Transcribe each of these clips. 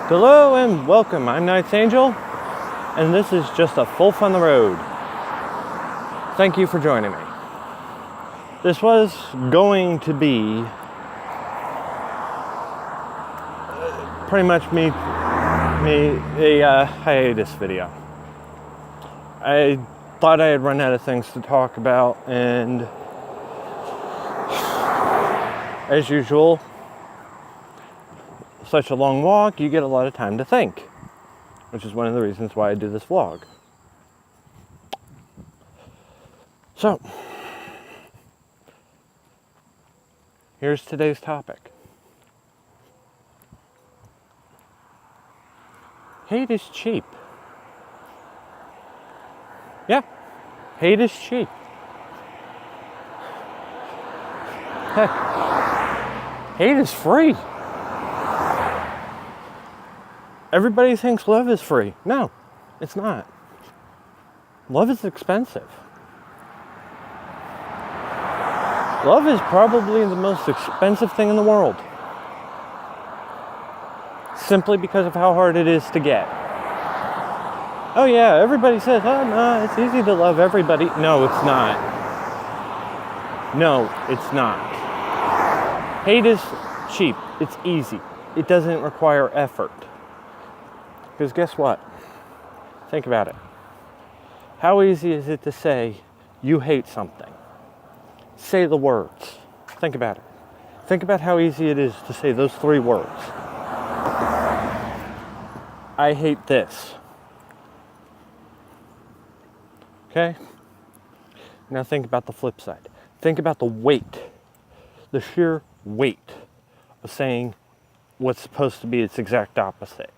Hello and welcome. I'm Night's Angel, and this is just a Folf on the road. Thank you for joining me. This was going to be pretty much a hiatus video. I thought I had run out of things to talk about, and as usual, such a long walk, you get a lot of time to think, which is one of the reasons why I do this vlog. So, here's today's topic. Hate is cheap. Yeah, hate is cheap. Heck, hate is free. Everybody thinks love is free. No, it's not. Love is expensive. Love is probably the most expensive thing in the world. Simply because of how hard it is to get. Oh yeah, everybody says, oh no, it's easy to love everybody. No, it's not. No, it's not. Hate is cheap. It's easy. It doesn't require effort. Because guess what? Think about it. How easy is it to say you hate something? Say the words. Think about it. Think about how easy it is to say those 3 words. I hate this. Okay? Now think about the flip side. Think about the weight. The sheer weight of saying what's supposed to be its exact opposite.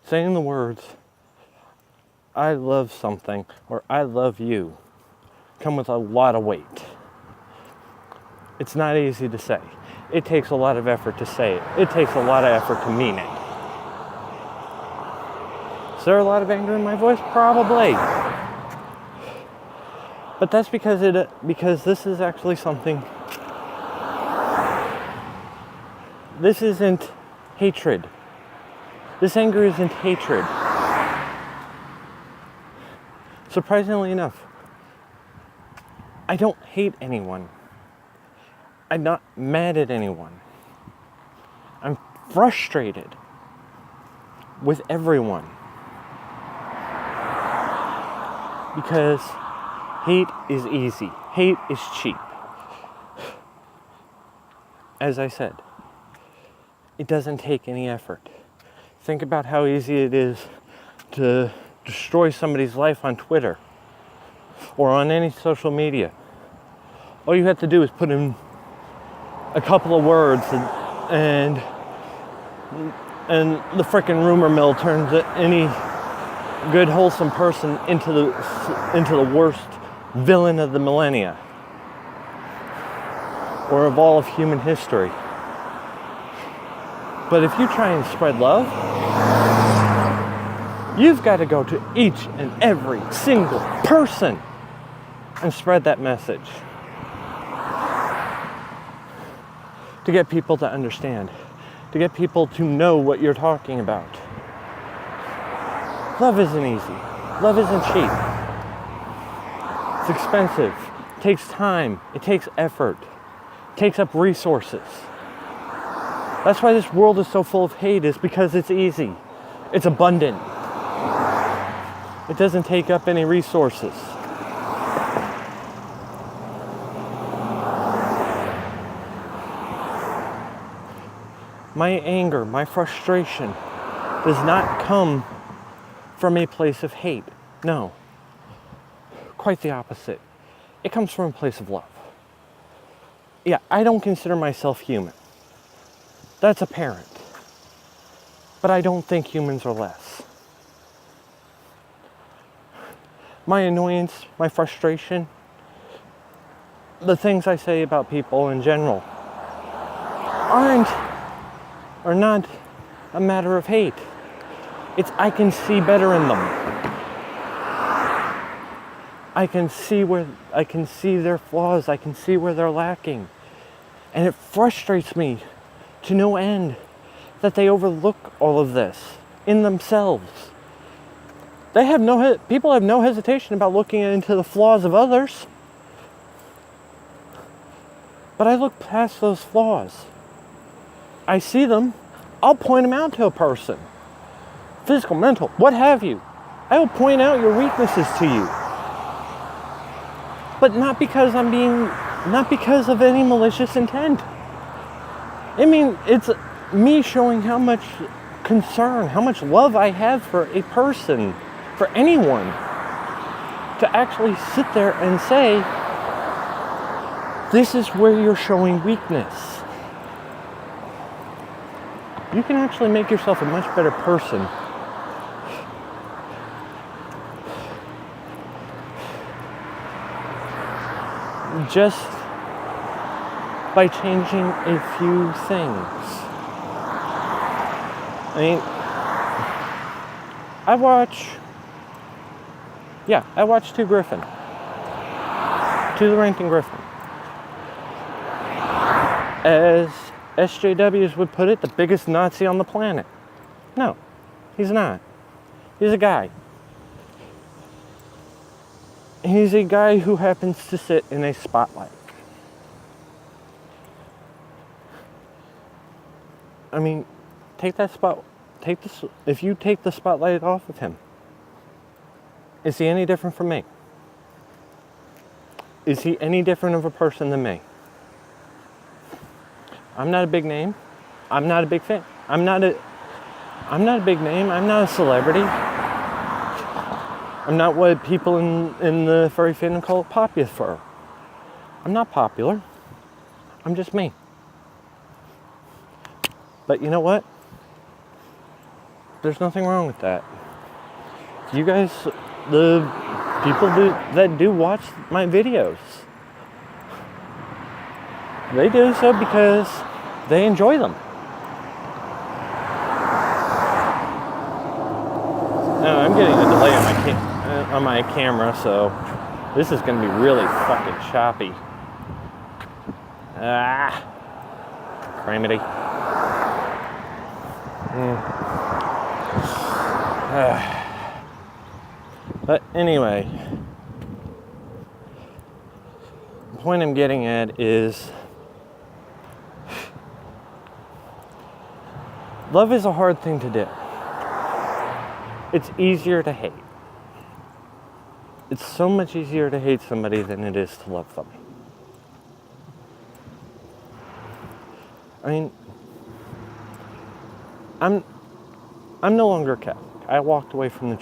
Saying the words, I love something, or I love you, come with a lot of weight. It's not easy to say. It takes a lot of effort to say it. It takes a lot of effort to mean it. Is there a lot of anger in my voice? Probably. But that's because this is actually something. This isn't hatred. This anger isn't hatred. Surprisingly enough, I don't hate anyone. I'm not mad at anyone. I'm frustrated with everyone. Because hate is easy. Hate is cheap. As I said, it doesn't take any effort. Think about how easy it is to destroy somebody's life on Twitter or on any social media. All you have to do is put in a couple of words and the frickin' rumor mill turns any good wholesome person into the worst villain of the millennia or of all of human history. But if you try and spread love, you've got to go to each and every single person and spread that message. To get people to understand. To get people to know what you're talking about. Love isn't easy. Love isn't cheap. It's expensive. It takes time. It takes effort. It takes up resources. That's why this world is so full of hate, is because it's easy. It's abundant. It doesn't take up any resources. My anger, my frustration does not come from a place of hate. No. Quite the opposite. It comes from a place of love. Yeah, I don't consider myself human. That's apparent. But I don't think humans are less. My annoyance, my frustration, the things I say about people in general are not a matter of hate. It's I can see better in them. I can see their flaws. I can see where they're lacking. And it frustrates me to no end that they overlook all of this in themselves. People have no hesitation about looking into the flaws of others. But I look past those flaws. I see them. I'll point them out to a person. Physical, mental, what have you. I will point out your weaknesses to you. But not because of any malicious intent. I mean, it's me showing how much concern, how much love I have for a person, for anyone, to actually sit there and say, this is where you're showing weakness. You can actually make yourself a much better person just by changing a few things. I mean, I watch To Griffin. To the Ranking Griffin. As SJWs would put it, the biggest Nazi on the planet. No, he's not. He's a guy. He's a guy who happens to sit in a spotlight. I mean, if you take the spotlight off of him, is he any different from me? Is he any different of a person than me? I'm not a big name. I'm not a big fan. I'm not a big name. I'm not a celebrity. I'm not what people in the furry fandom call it popular fur. I'm not popular. I'm just me. But you know what? There's nothing wrong with that. You guys, the people that do watch my videos, they do so because they enjoy them. Now, I'm getting a delay on my camera, so this is going to be really fucking choppy. Criminy. But anyway, the point I'm getting at is love is a hard thing to do. It's easier to hate. It's so much easier to hate somebody than it is to love them. I mean, I'm no longer Catholic. I walked away from the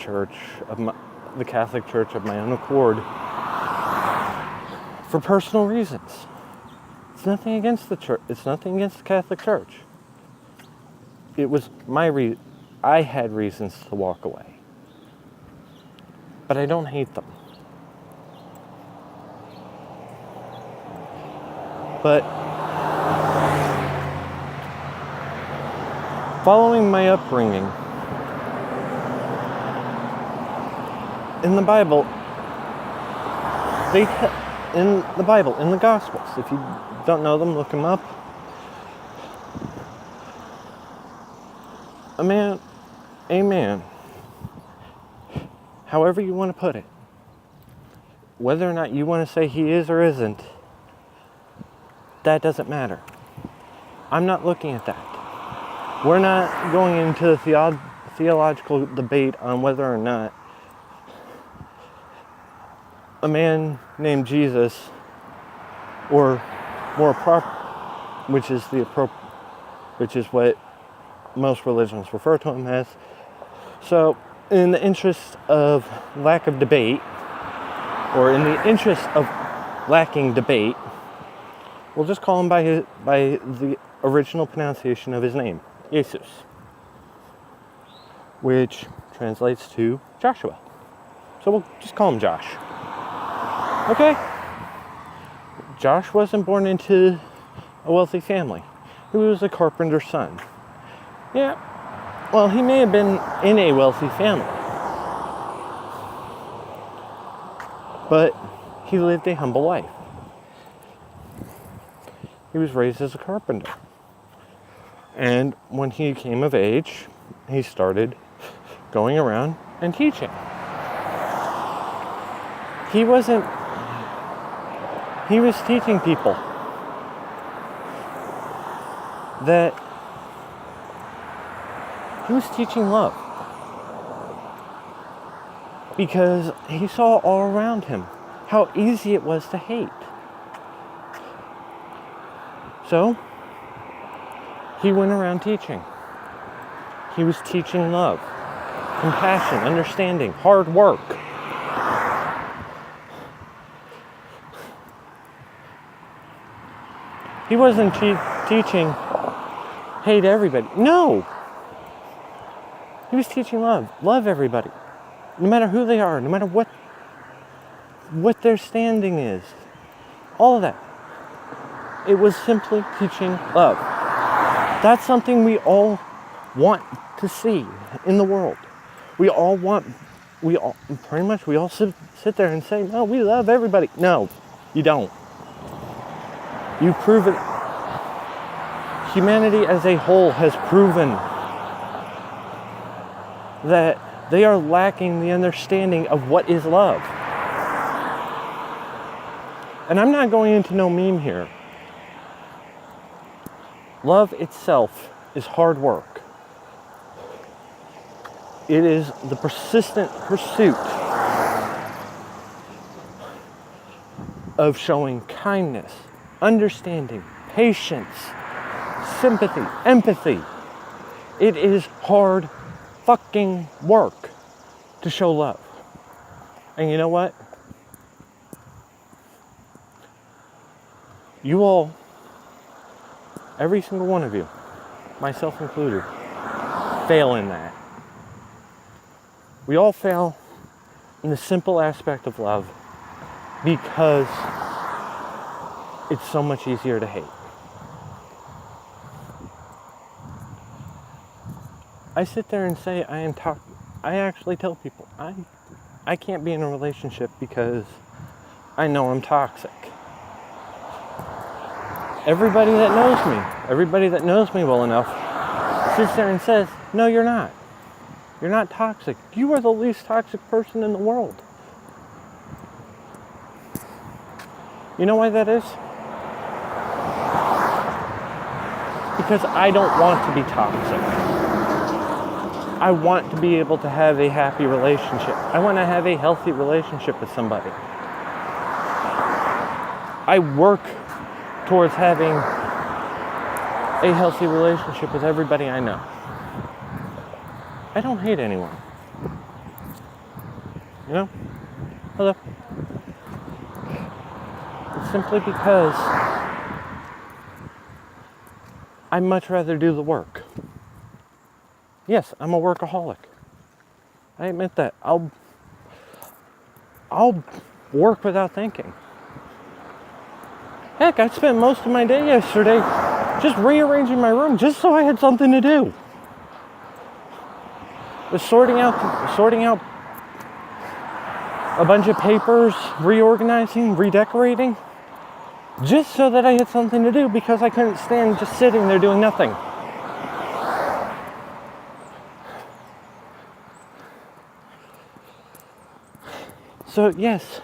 Catholic Church of my own accord for personal reasons. It's nothing against the church. It's nothing against the Catholic Church. It was I had reasons to walk away. But I don't hate them. But following my upbringing, in the Bible, in the Gospels, if you don't know them, look them up. A man, however you want to put it, whether or not you want to say he is or isn't, that doesn't matter. I'm not looking at that. We're not going into a theological debate on whether or not a man named Jesus, or more proper, which is what most religions refer to him as. So, in the interest of lack of debate, or in the interest of lacking debate, we'll just call him by the original pronunciation of his name, Jesus, which translates to Joshua. So we'll just call him Josh. Okay? Josh wasn't born into a wealthy family. He was a carpenter's son. Yeah, well, he may have been in a wealthy family, but he lived a humble life. He was raised as a carpenter. And when he came of age, he started going around and teaching. He was teaching people that he was teaching love. Because he saw all around him how easy it was to hate. So, he went around teaching. He was teaching love, compassion, understanding, hard work. He wasn't teaching hate everybody. No! He was teaching love. Love everybody. No matter who they are, no matter what their standing is. All of that. It was simply teaching love. That's something we all want to see in the world. We all sit there and say, no, we love everybody. No, you don't. You've proven, humanity as a whole has proven that they are lacking the understanding of what is love. And I'm not going into no meme here. Love itself is hard work. It is the persistent pursuit of showing kindness, understanding, patience, sympathy, empathy. It is hard fucking work to show love. And you know what? You all, every single one of you, myself included, fail in that. We all fail in the simple aspect of love because it's so much easier to hate. I sit there and say I actually tell people I can't be in a relationship because I know I'm toxic. Everybody that knows me well enough sits there and says, no, you're not. You're not toxic. You are the least toxic person in the world. You know why that is? Because I don't want to be toxic. I want to be able to have a happy relationship. I want to have a healthy relationship with somebody. I work towards having a healthy relationship with everybody I know. I don't hate anyone. You know? Hello. It's simply because I'd much rather do the work. Yes, I'm a workaholic. I admit that. I'll work without thinking. Heck, I spent most of my day yesterday just rearranging my room just so I had something to do. Was sorting out a bunch of papers, reorganizing, redecorating, just so that I had something to do because I couldn't stand just sitting there doing nothing. So yes,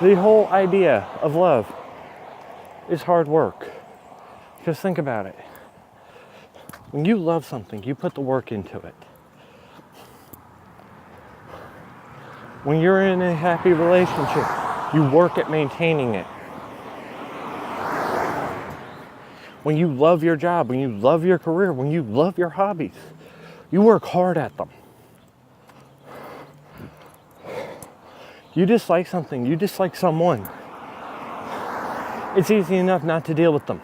the whole idea of love is hard work. Because think about it. When you love something, you put the work into it. When you're in a happy relationship, you work at maintaining it. When you love your job, when you love your career, when you love your hobbies, you work hard at them. You dislike something, you dislike someone. It's easy enough not to deal with them.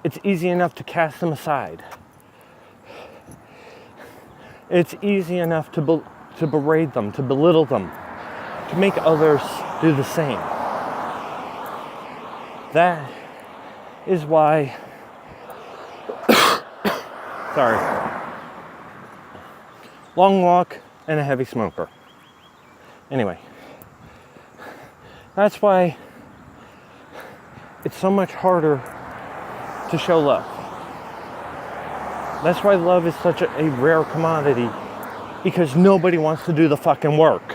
It's easy enough to cast them aside. It's easy enough to berate them, to belittle them, to make others do the same. That is why, long walk and a heavy smoker. Anyway, That's why it's so much harder to show love. That's why love is such a rare commodity, because nobody wants to do the fucking work.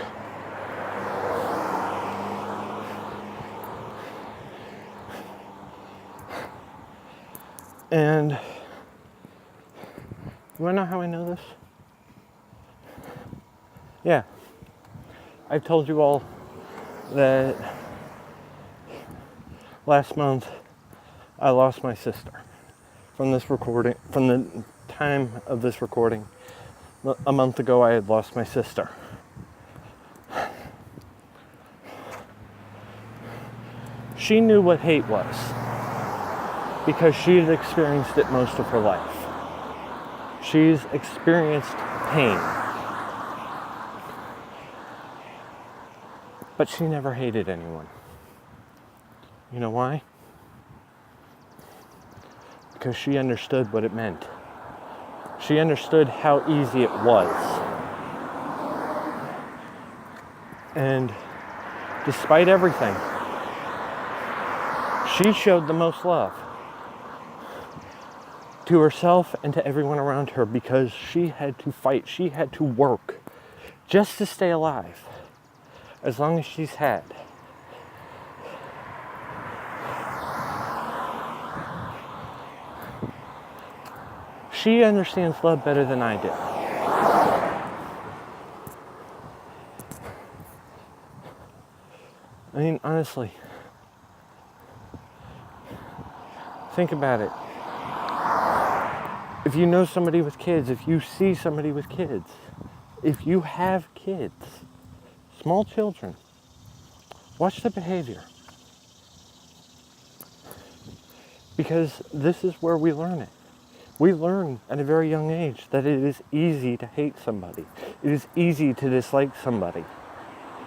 And you wanna know how I know this? Yeah, I've told you all that last month I lost my sister. From this recording, from the time of this recording, a month ago I had lost my sister. She knew what hate was because she had experienced it most of her life. She's experienced pain. But she never hated anyone. You know why? Because she understood what it meant. She understood how easy it was. And despite everything, she showed the most love to herself and to everyone around her, because she had to fight, she had to work just to stay alive as long as she's had. She understands love better than I do. I mean, honestly, think about it. If you know somebody with kids, if you see somebody with kids, if you have kids, small children, watch the behavior. Because this is where we learn it. We learn at a very young age that it is easy to hate somebody. It is easy to dislike somebody.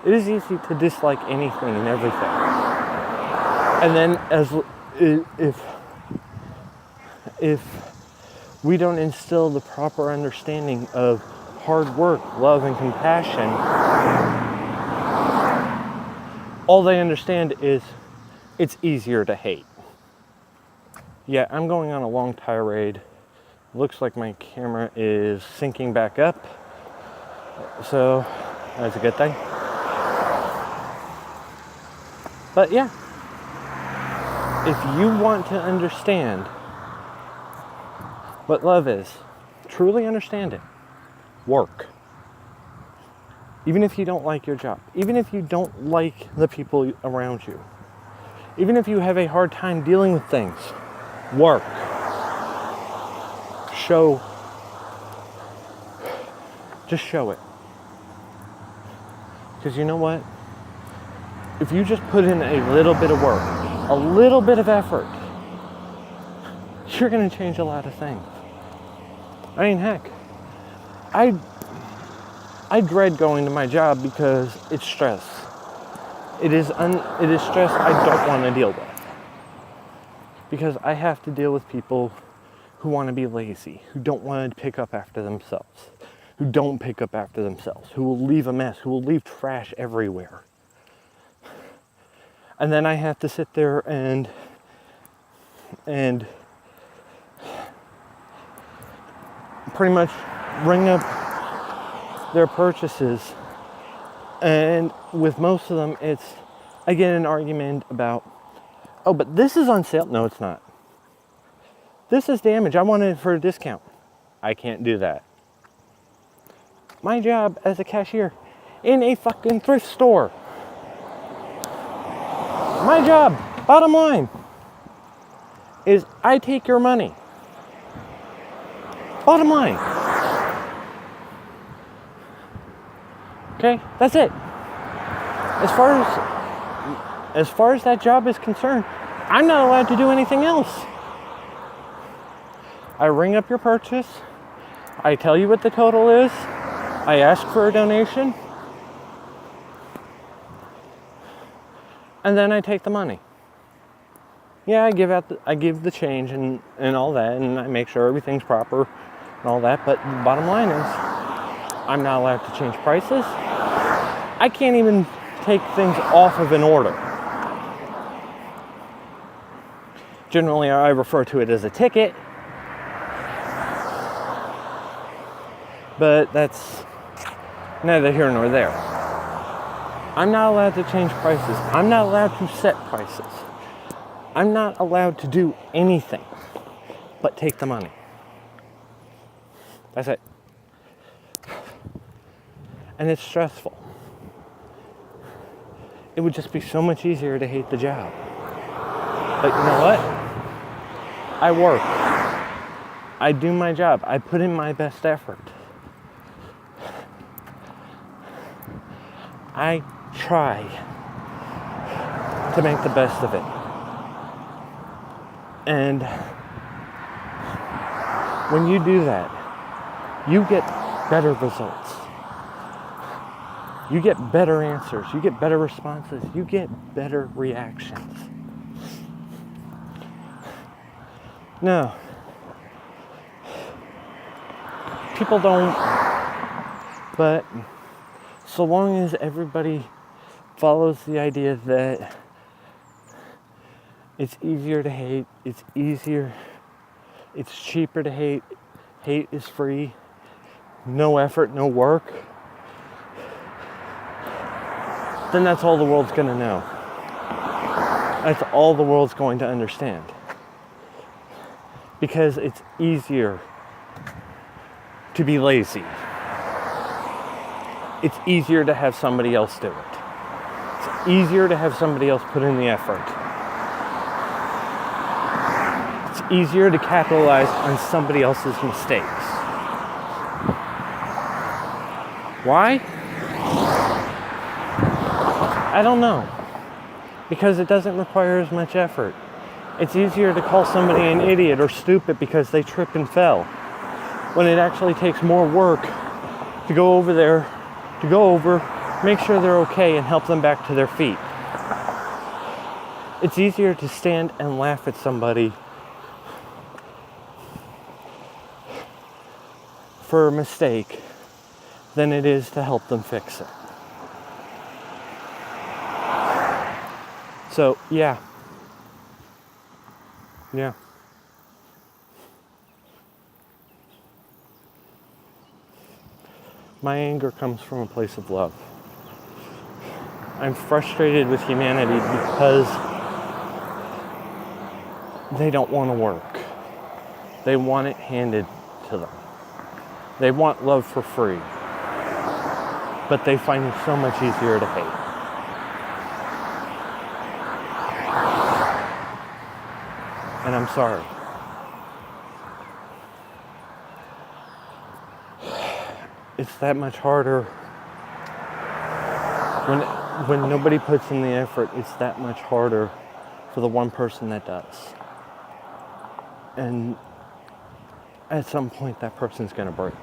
It is easy to dislike anything and everything. And then if we don't instill the proper understanding of hard work, love, and compassion, all they understand is it's easier to hate. Yeah, I'm going on a long tirade. Looks like my camera is syncing back up, so that's a good thing. But yeah, if you want to understand what love is, truly understand it, work. Even if you don't like your job, even if you don't like the people around you, even if you have a hard time dealing with things, work. Just show it. Because you know what? If you just put in a little bit of work, a little bit of effort, you're going to change a lot of things. I mean, heck, I dread going to my job because it's stress. It is stress I don't want to deal with. Because I have to deal with people who want to be lazy, who don't want to pick up after themselves, who don't pick up after themselves, who will leave a mess, who will leave trash everywhere. And then I have to sit there and pretty much ring up their purchases. And with most of them, I get an argument about, oh, but this is on sale. No, it's not. This is damaged. I wanted it for a discount. I can't do that. My job as a cashier in a fucking thrift store. My job, bottom line, is I take your money. Bottom line. Okay, that's it. As far as that job is concerned, I'm not allowed to do anything else. I ring up your purchase. I tell you what the total is. I ask for a donation. And then I take the money. Yeah, I give the change and all that, and I make sure everything's proper and all that, but the bottom line is I'm not allowed to change prices. I can't even take things off of an order. Generally, I refer to it as a ticket, but that's neither here nor there. I'm not allowed to change prices. I'm not allowed to set prices. I'm not allowed to do anything but take the money. That's it. And it's stressful. It would just be so much easier to hate the job. But you know what? I work. I do my job. I put in my best effort. I try to make the best of it. And when you do that, you get better results. You get better answers. You get better responses. You get better reactions. No. People don't. But so long as everybody follows the idea that it's easier to hate, it's cheaper to hate is free, no effort, no work, then that's all the world's going to know. That's all the world's going to understand. Because it's easier to be lazy. It's easier to have somebody else do it. It's easier to have somebody else put in the effort. It's easier to capitalize on somebody else's mistakes. Why? I don't know. Because it doesn't require as much effort. It's easier to call somebody an idiot or stupid because they tripped and fell, when it actually takes more work to go over, make sure they're okay, and help them back to their feet. It's easier to stand and laugh at somebody for a mistake than it is to help them fix it. So, yeah. My anger comes from a place of love. I'm frustrated with humanity because they don't want to work. They want it handed to them. They want love for free. But they find it so much easier to hate. And I'm sorry. It's that much harder when nobody puts in the effort. It's that much harder for the one person that does. And at some point that person's going to break.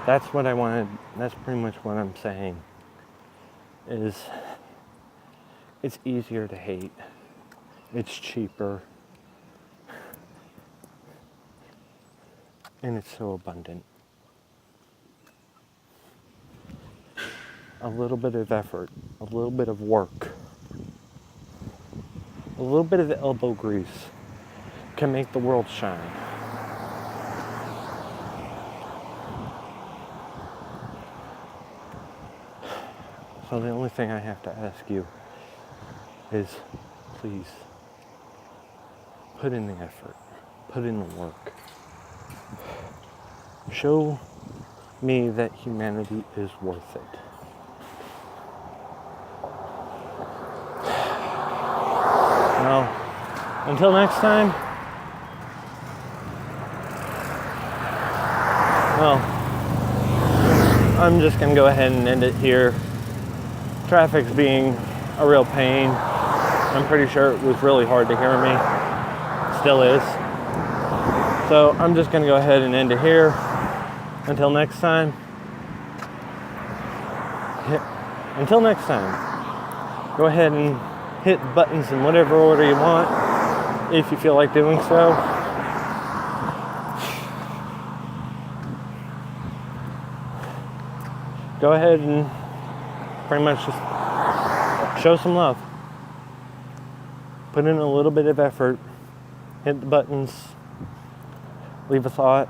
That's what I wanted. That's pretty much what I'm saying. Is it's easier to hate. It's cheaper. And it's so abundant. A little bit of effort, a little bit of work, a little bit of elbow grease can make the world shine. So the only thing I have to ask you is, please, put in the effort, put in the work. Show me that humanity is worth it. Well, until next time, well, I'm just going to go ahead and end it here. Traffic's being a real pain. I'm pretty sure it was really hard to hear me. Still is. So I'm just going to go ahead and end it here. Until next time. Until next time. Go ahead and hit buttons in whatever order you want, if you feel like doing so. Go ahead and pretty much just show some love. Put in a little bit of effort. Hit the buttons. Leave a thought,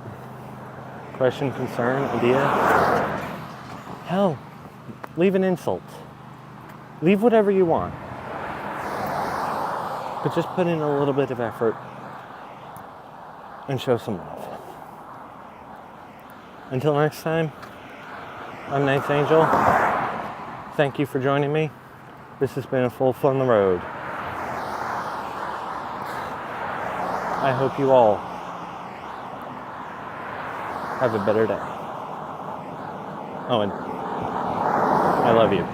question, concern, idea. Hell, leave an insult. Leave whatever you want. But just put in a little bit of effort and show some love. Until next time, I'm Ninth Angel. Thank you for joining me. This has been a Folf on the road. I hope you all have a better day. Oh, and I love you.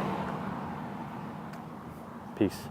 Peace.